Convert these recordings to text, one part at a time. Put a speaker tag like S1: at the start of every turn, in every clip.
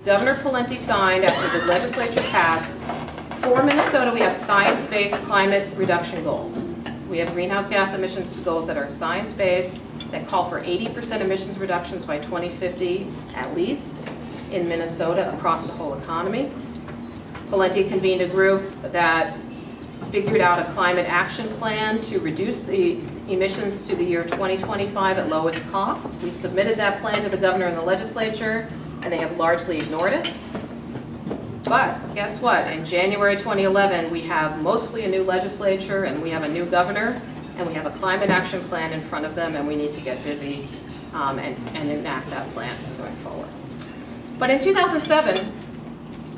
S1: Governor Pawlenty signed after the legislature passed. For Minnesota, we have science-based climate reduction goals. We have greenhouse gas emissions goals that are science-based, that call for 80% emissions reductions by 2050, at least, in Minnesota across the whole economy. Pawlenty convened a group that figured out a climate action plan to reduce the emissions to the year 2025 at lowest cost. We submitted that plan to the governor and the legislature, and they have largely ignored it. But guess what? In January 2011, we have mostly a new legislature, and we have a new governor, and we have a climate action plan in front of them, and we need to get busy and enact that plan going forward. But in 2007,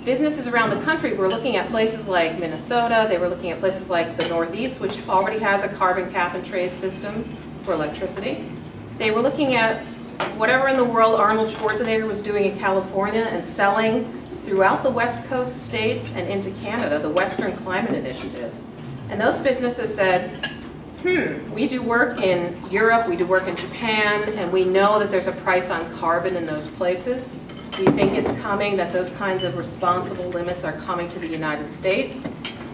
S1: businesses around the country were looking at places like Minnesota. They were looking at places like the Northeast, which already has a carbon cap and trade system for electricity. They were looking at whatever in the world Arnold Schwarzenegger was doing in California and selling throughout the West Coast states and into Canada, the Western Climate Initiative. And those businesses said, we do work in Europe, we do work in Japan, and we know that there's a price on carbon in those places. We think it's coming, that those kinds of responsible limits are coming to the United States,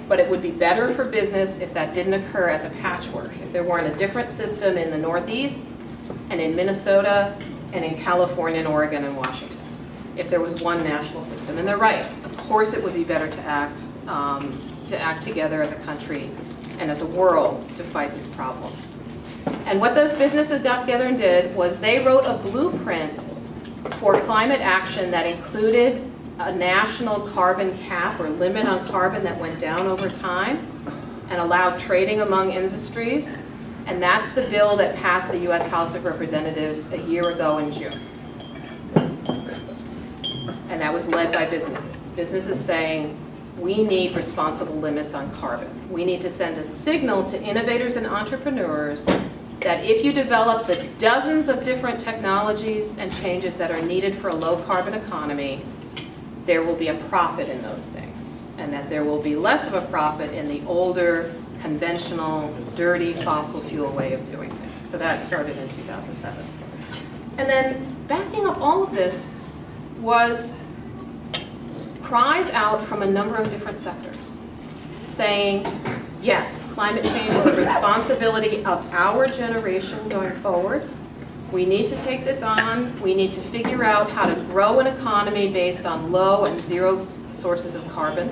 S1: but it would be better for business if that didn't occur as a patchwork, if there weren't a different system in the Northeast and in Minnesota and in California and Oregon and Washington, if there was one national system. And they're right. Of course it would be better to act together as a country and as a world to fight this problem. And what those businesses got together and did was they wrote a blueprint for climate action that included a national carbon cap or limit on carbon that went down over time and allowed trading among industries. And that's the bill that passed the U.S. House of Representatives a year ago in June. And that was led by businesses. Businesses saying, we need responsible limits on carbon. We need to send a signal to innovators and entrepreneurs that if you develop the dozens of different technologies and changes that are needed for a low carbon economy, there will be a profit in those things. And that there will be less of a profit in the older, conventional, dirty fossil fuel way of doing things. So that started in 2007. And then backing up all of this was cries out from a number of different sectors saying, yes, climate change is a responsibility of our generation going forward. We need to take this on. We need to figure out how to grow an economy based on low and zero sources of carbon.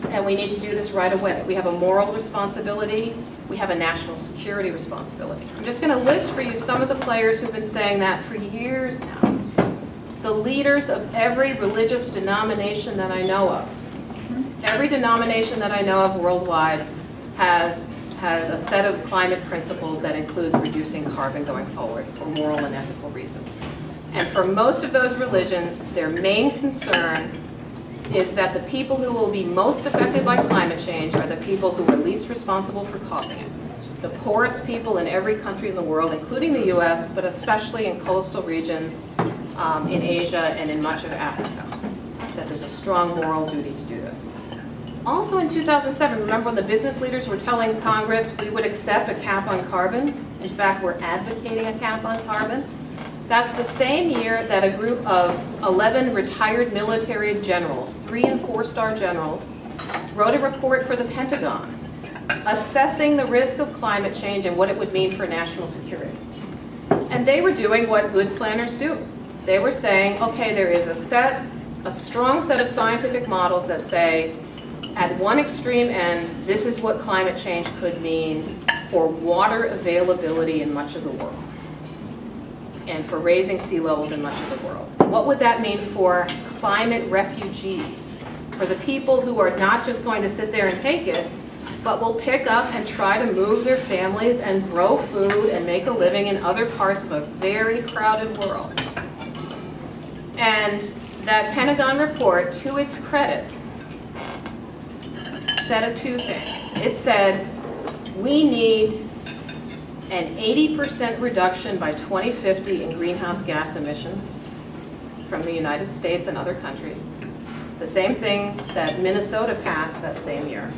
S1: And we need to do this right away. We have a moral responsibility. We have a national security responsibility. I'm just going to list for you some of the players who've been saying that for years now. The leaders of every religious denomination that I know of. Every denomination that I know of worldwide has a set of climate principles that includes reducing carbon going forward for moral and ethical reasons. And for most of those religions, their main concern is that the people who will be most affected by climate change are the people who are least responsible for causing it. The poorest people in every country in the world, including the US, but especially in coastal regions, in Asia and in much of Africa, that there's a strong moral duty to do this. Also in 2007, remember when the business leaders were telling Congress we would accept a cap on carbon? In fact, we're advocating a cap on carbon. That's the same year that a group of 11 retired military generals, 3- and 4-star generals, wrote a report for the Pentagon assessing the risk of climate change and what it would mean for national security. And they were doing what good planners do. They were saying, okay, there is a strong set of scientific models that say, at one extreme end, this is what climate change could mean for water availability in much of the world and for raising sea levels in much of the world. What would that mean for climate refugees, for the people who are not just going to sit there and take it, but will pick up and try to move their families and grow food and make a living in other parts of a very crowded world? And that Pentagon report, to its credit, said two things. It said, we need an 80% reduction by 2050 in greenhouse gas emissions from the United States and other countries. The same thing that Minnesota passed that same year.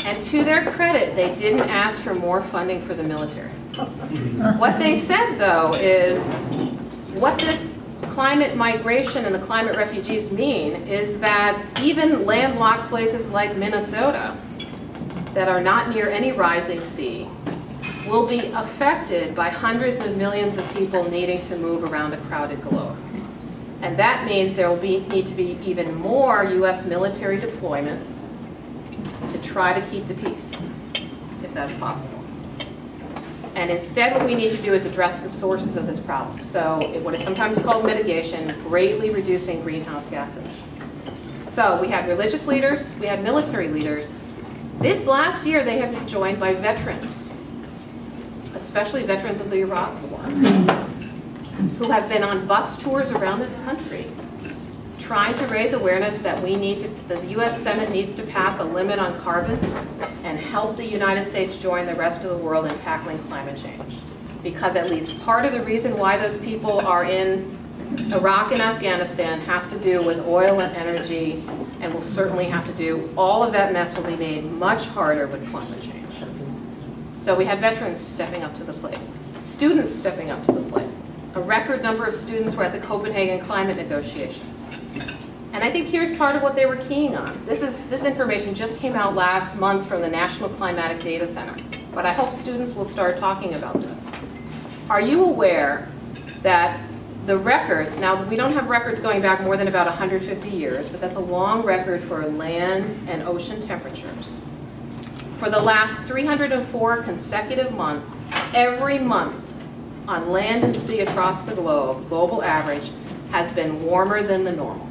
S1: And to their credit, they didn't ask for more funding for the military. What they said, though, is what this climate migration and the climate refugees mean is that even landlocked places like Minnesota that are not near any rising sea will be affected by hundreds of millions of people needing to move around a crowded globe. And that means there will need to be even more U.S. military deployment to try to keep the peace, if that's possible. And instead what we need to do is address the sources of this problem. So what is sometimes called mitigation, greatly reducing greenhouse gas emissions. So we had religious leaders, we had military leaders. This last year they have been joined by veterans, especially veterans of the Iraq War, who have been on bus tours around this country trying to raise awareness that the U.S. Senate needs to pass a limit on carbon and help the United States join the rest of the world in tackling climate change. Because at least part of the reason why those people are in Iraq and Afghanistan has to do with oil and energy, and will certainly have to do, all of that mess will be made much harder with climate change. So we have veterans stepping up to the plate, students stepping up to the plate. A record number of students were at the Copenhagen climate negotiations. And I think here's part of what they were keying on. This information just came out last month from the National Climatic Data Center, but I hope students will start talking about this. Are you aware that the records, now we don't have records going back more than about 150 years, but that's a long record for land and ocean temperatures. For the last 304 consecutive months, every month on land and sea across the globe, global average, has been warmer than the normal.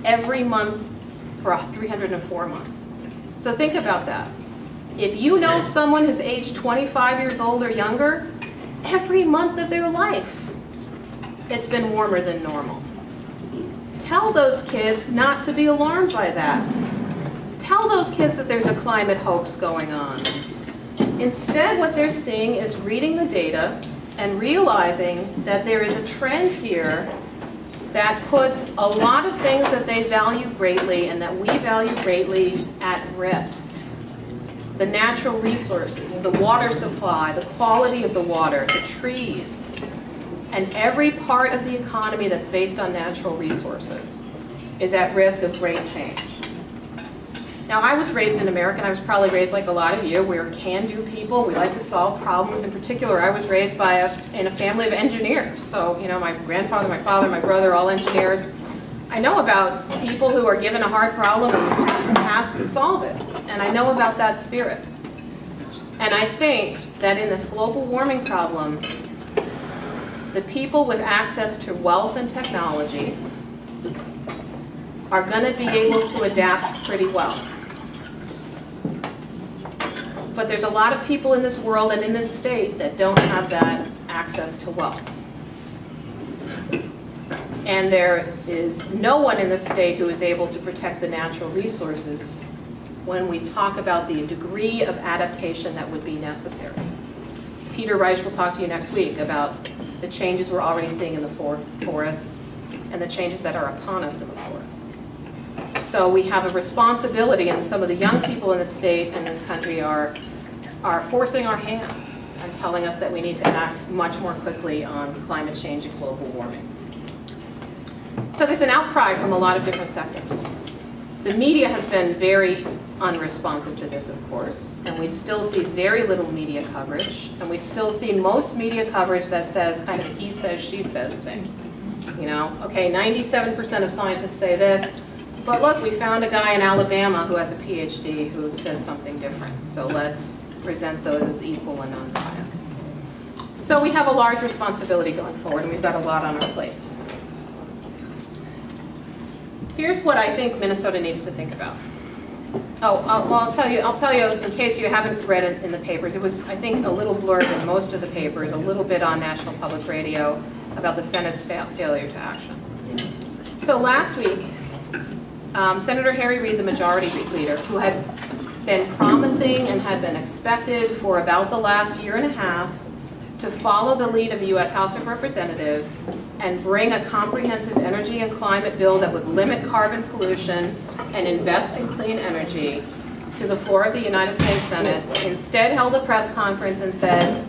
S1: Every month for 304 months. So think about that. If you know someone who's aged 25 years old or younger, every month of their life, it's been warmer than normal. Tell those kids not to be alarmed by that. Tell those kids that there's a climate hoax going on. Instead, what they're seeing is reading the data and realizing that there is a trend here that puts a lot of things that they value greatly and that we value greatly at risk. The natural resources, the water supply, the quality of the water, the trees, and every part of the economy that's based on natural resources is at risk of great change. Now, I was raised in America, and I was probably raised like a lot of you. We're can-do people. We like to solve problems. In particular, I was raised in a family of engineers. So, you know, my grandfather, my father, my brother, all engineers. I know about people who are given a hard problem and asked to solve it. And I know about that spirit. And I think that in this global warming problem, the people with access to wealth and technology are going to be able to adapt pretty well. But there's a lot of people in this world and in this state that don't have that access to wealth. And there is no one in this state who is able to protect the natural resources when we talk about the degree of adaptation that would be necessary. Peter Reich will talk to you next week about the changes we're already seeing in the forest and the changes that are upon us in the forest. So we have a responsibility, and some of the young people in the state and this country are forcing our hands and telling us that we need to act much more quickly on climate change and global warming. So there's an outcry from a lot of different sectors. The media has been very unresponsive to this, of course, and we still see very little media coverage, and we still see most media coverage that says kind of he says, she says thing. You know, okay, 97% of scientists say this, but look, we found a guy in Alabama who has a PhD who says something different. So let's present those as equal and unbiased. So we have a large responsibility going forward, and we've got a lot on our plates. Here's what I think Minnesota needs to think about. Oh, well, I'll tell you in case you haven't read it in the papers. It was, I think, a little blurb in most of the papers, a little bit on National Public Radio about the Senate's failure to action. So last week, Senator Harry Reid, the majority leader, who had been promising and had been expected for about the last year and a half to follow the lead of the U.S. House of Representatives and bring a comprehensive energy and climate bill that would limit carbon pollution and invest in clean energy to the floor of the United States Senate, instead held a press conference and said,